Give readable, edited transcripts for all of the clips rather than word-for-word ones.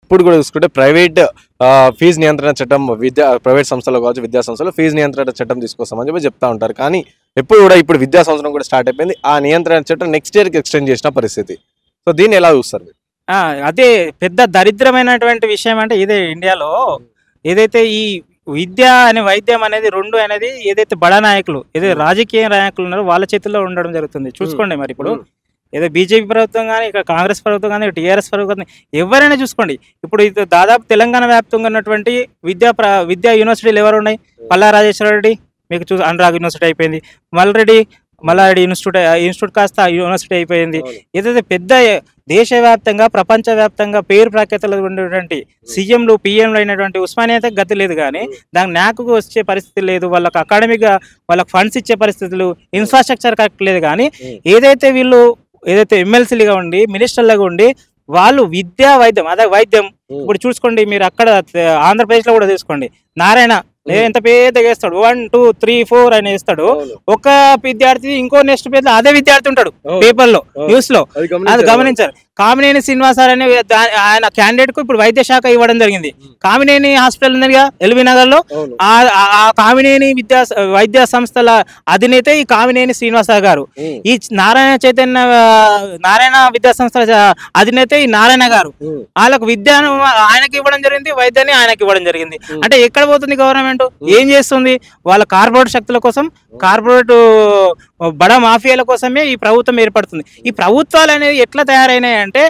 ఇప్పుడు కూడా చూసుకుంటే ప్రైవేట్ ఫీజు నియంత్రణ చట్టం ప్రైవేట్ సంస్థలు కావచ్చు విద్యా సంస్థలు ఫీజు నియంత్రణ చట్టం తీసుకొస్తామని చెప్పి చెప్తా ఉంటారు. కానీ ఎప్పుడు కూడా ఇప్పుడు విద్యా సంవత్సరం కూడా స్టార్ట్ అయిపోయింది. ఆ నియంత్రణ చట్టం నెక్స్ట్ ఇయర్కి ఎక్స్టెండ్ చేసిన పరిస్థితి. సో దీన్ని ఎలా చూస్తారు మీరు? అదే పెద్ద దరిద్రమైనటువంటి విషయం అంటే ఇదే ఇండియాలో ఏదైతే ఈ విద్య అనే వైద్యం అనేది రెండు అనేది ఏదైతే బడా నాయకులు ఏదైతే రాజకీయ నాయకులు ఉన్నారో వాళ్ళ చేతుల్లో ఉండడం జరుగుతుంది. చూసుకోండి మరి ఇప్పుడు ఏదో బీజేపీ ప్రభుత్వం కానీ ఇక కాంగ్రెస్ ప్రభుత్వం కానీ టీఆర్ఎస్ ప్రభుత్వం ఎవరైనా చూసుకోండి. ఇప్పుడు ఇది దాదాపు తెలంగాణ వ్యాప్తంగా ఉన్నటువంటి విద్యా యూనివర్సిటీలు ఎవరు ఉన్నాయి? పల్లా రాజేశ్వర రెడ్డి మీకు అనురాగ్ యూనివర్సిటీ అయిపోయింది, మల్లారెడ్డి ఇన్స్టిట్యూట్ కాస్త యూనివర్సిటీ అయిపోయింది. ఏదైతే పెద్ద దేశవ్యాప్తంగా ప్రపంచవ్యాప్తంగా పేరు ప్రఖ్యాతలు ఉండేటువంటి సీఎంలు పిఎంలు అయినటువంటి ఉస్మానియా అయితే గతి లేదు. కానీ దానికి న్యాకు వచ్చే పరిస్థితి లేదు, వాళ్ళకి అకాడమిక్గా వాళ్ళకి ఫండ్స్ ఇచ్చే పరిస్థితులు, ఇన్ఫ్రాస్ట్రక్చర్ కరెక్ట్ లేదు. కానీ ఏదైతే వీళ్ళు ఏదైతే ఎమ్మెల్సీలుగా ఉండి మినిస్టర్లుగా ఉండి వాళ్ళు విద్యా వైద్యం అదే వైద్యం ఇప్పుడు చూసుకోండి. మీరు అక్కడ ఆంధ్రప్రదేశ్లో కూడా తీసుకోండి, నారాయణ ఎంత పెద్దగా వేస్తాడు 1 2 3 4 అని వేస్తాడు. ఒక విద్యార్థి ఇంకో నెక్స్ట్ పేజ్ అదే విద్యార్థి ఉంటాడు పేపర్ లో న్యూస్ లో. అది గమనించారు. కామినేని శ్రీనివాసరావు అనే ఆయన క్యాండిడేట్ కు ఇప్పుడు వైద్య శాఖ ఇవ్వడం జరిగింది. కామినేని హాస్పిటల్ ఉందిగా ఎల్బీ నగర్ లో, ఆ కామినేని వైద్య సంస్థల అధినేత ఈ కామినేని శ్రీనివాసరావు గారు. ఈ నారాయణ విద్యా సంస్థల అధినేత ఈ నారాయణ గారు. వాళ్ళకు విద్యను ఆయనకి ఇవ్వడం జరిగింది, వైద్యాన్ని ఆయనకి ఇవ్వడం జరిగింది. అంటే ఎక్కడ పోతుంది గవర్నమెంట్? ఏం చేస్తుంది? వాళ్ళ కార్పొరేట్ శక్తుల కోసం, కార్పొరేట్ బడా మాఫియాల కోసమే ఈ ప్రభుత్వం ఏర్పడుతుంది. ఈ ప్రభుత్వాలు అనేవి ఎట్లా తయారైనాయి అంటే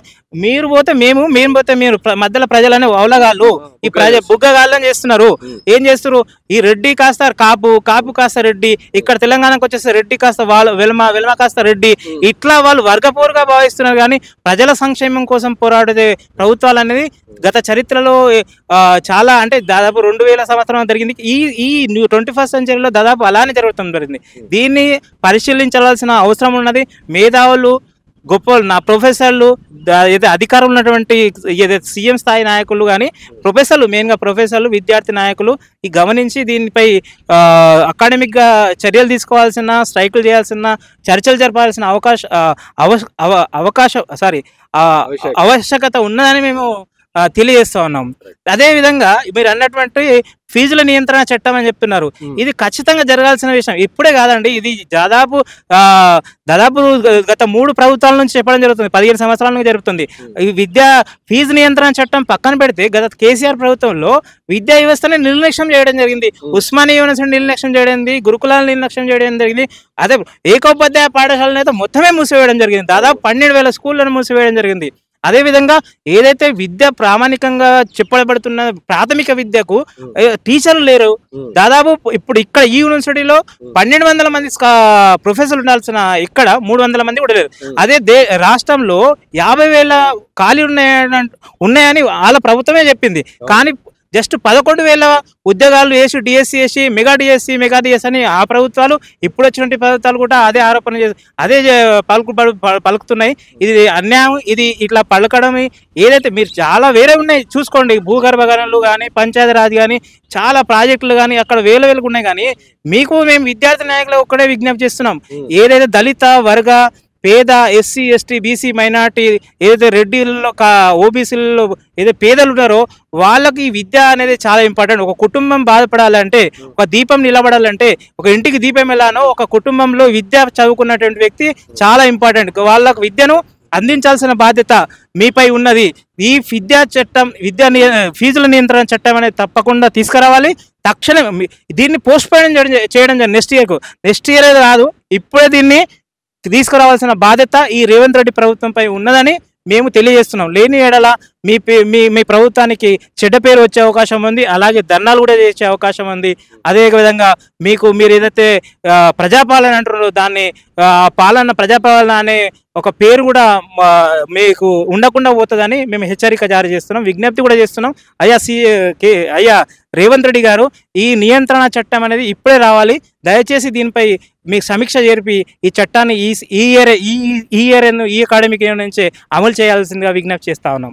మీరు పోతే మేము పోతే మీరు మధ్యలో ప్రజలనే అవలగాళ్ళు ఈ బుగ్గగాళ్ళని చేస్తున్నారు. ఏం చేస్తారు? ఈ రెడ్డి కాస్త కాపు కాస్త రెడ్డి, ఇక్కడ తెలంగాణకు వచ్చేస్తే రెడ్డి కాస్త వెల్మ కాస్త రెడ్డి, ఇట్లా వాళ్ళు వర్గపోరుగా భావిస్తున్నారు. కానీ ప్రజల సంక్షేమం కోసం పోరాడే ప్రభుత్వాలు అనేది గత చరిత్రలో చాలా అంటే దాదాపు 2000 సంవత్సరం జరిగింది. ఈ 21st సెంచరీలో దాదాపు అలానే జరుగుతుంది జరిగింది. దీన్ని పరిశీలించాల్సిన అవసరం ఉన్నది. మేధావులు గొప్ప ప్రొఫెసర్లు ఏదైతే అధికారం ఉన్నటువంటి ఏదైతే సీఎం స్థాయి నాయకులు కానీ ప్రొఫెసర్లు మెయిన్గా ప్రొఫెసర్లు విద్యార్థి నాయకులు ఈ గమనించి దీనిపై అకాడమిక్గా చర్యలు తీసుకోవాల్సిన, స్ట్రైకులు చేయాల్సిన, చర్చలు జరపాల్సిన ఆవశ్యకత ఉన్నదని మేము తెలియజేస్తా ఉన్నాం. అదే విధంగా మీరు అన్నటువంటి ఫీజుల నియంత్రణ చట్టం అని చెప్తున్నారు. ఇది ఖచ్చితంగా జరగాల్సిన విషయం. ఇప్పుడే కాదండి, ఇది దాదాపు గత 3 ప్రభుత్వాల నుంచి చెప్పడం జరుగుతుంది. 15 సంవత్సరాల నుంచి జరుగుతుంది. ఈ ఫీజు నియంత్రణ చట్టం పక్కన పెడితే గత కేసీఆర్ ప్రభుత్వంలో విద్యా వ్యవస్థని నిర్లక్ష్యం చేయడం జరిగింది. ఉస్మానియా యూనివర్సిటీ నిర్లక్ష్యం చేయడం, గురుకులాలను నిర్లక్ష్యం చేయడం జరిగింది. అదే ఏకోపాధ్యాయ పాఠశాలను అయితే మొత్తమే మూసివేయడం జరిగింది. దాదాపు 12,000 స్కూళ్లను మూసివేయడం జరిగింది. అదేవిధంగా ఏదైతే విద్య ప్రామాణికంగా చెప్పబడుతున్న ప్రాథమిక విద్యకు టీచర్లు లేరు. దాదాపు ఇప్పుడు ఇక్కడ ఈ యూనివర్సిటీలో 1200 మంది ప్రొఫెసర్లు ఉండాల్సిన ఇక్కడ 300 మంది కూడా లేరు. అదే రాష్ట్రంలో 50,000 ఖాళీ ఉన్నాయని వాళ్ళ ప్రభుత్వమే చెప్పింది. కానీ జస్ట్ 11,000 ఉద్యోగాలు వేసి డిఎస్సి వేసి మెగా డిఎస్సి అని ఆ ప్రభుత్వాలు ఇప్పుడు వచ్చినటువంటి ప్రభుత్వాలు కూడా అదే ఆరోపణ అదే పలుకుతున్నాయి. ఇది అన్యాయం. ఇది ఇట్లా పలకడం ఏదైతే మీరు చాలా వేరే ఉన్నాయి చూసుకోండి. భూగర్భ గనులు కానీ, పంచాయతీరాజ్ కానీ, చాలా ప్రాజెక్టులు కానీ అక్కడ వేలకు ఉన్నాయి. కానీ మేము విద్యార్థి నాయకులు ఒక్కడే విజ్ఞప్తి చేస్తున్నాం. ఏదైతే దళిత వర్గ పేద ఎస్సీ ఎస్టీ బీసీ మైనార్టీ ఏదైతే రెడ్డిల్లో ఓబీసీలలో ఏదైతే పేదలు ఉన్నారో వాళ్ళకి విద్య అనేది చాలా ఇంపార్టెంట్. ఒక కుటుంబం బాధపడాలంటే, ఒక దీపం నిలబడాలంటే, ఒక ఇంటికి దీపం ఎలానో ఒక కుటుంబంలో విద్య చదువుకున్నటువంటి వ్యక్తి చాలా ఇంపార్టెంట్. వాళ్ళకు విద్యను అందించాల్సిన బాధ్యత మీపై ఉన్నది. ఈ ఫీజుల నియంత్రణ చట్టం అనేది తప్పకుండా తీసుకురావాలి. తక్షణం దీన్ని పోస్ట్ పోన్ చేయడం నెక్స్ట్ ఇయర్ రాదు, ఇప్పుడే దీన్ని తీసుకురావాల్సిన బాధ్యత ఈ రేవంత్ రెడ్డి ప్రభుత్వంపై ఉన్నదని మేము తెలియజేస్తున్నాం. లేని ఎడల మీ ప్రభుత్వానికి చెడ్డ పేరు వచ్చే అవకాశం ఉంది. అలాగే ధర్నాలు కూడా చేసే అవకాశం ఉంది. అదే విధంగా మీరు ఏదైతే ప్రజాపాలన అంటున్నారో దాన్ని ప్రజాపాలన అనే ఒక పేరు కూడా మీకు ఉండకుండా పోతుందని మేము హెచ్చరిక జారీ చేస్తున్నాం, విజ్ఞప్తి కూడా చేస్తున్నాం. అయ్యా రేవంత్ రెడ్డి గారు, ఈ నియంత్రణ చట్టం అనేది ఇప్పుడే రావాలి. దయచేసి దీనిపై మీకు సమీక్ష జరిపి ఈ చట్టాన్ని ఈ అకాడమిక్ ఇయర్ నుంచే అమలు చేయాల్సిందిగా విజ్ఞప్తి చేస్తా ఉన్నాం.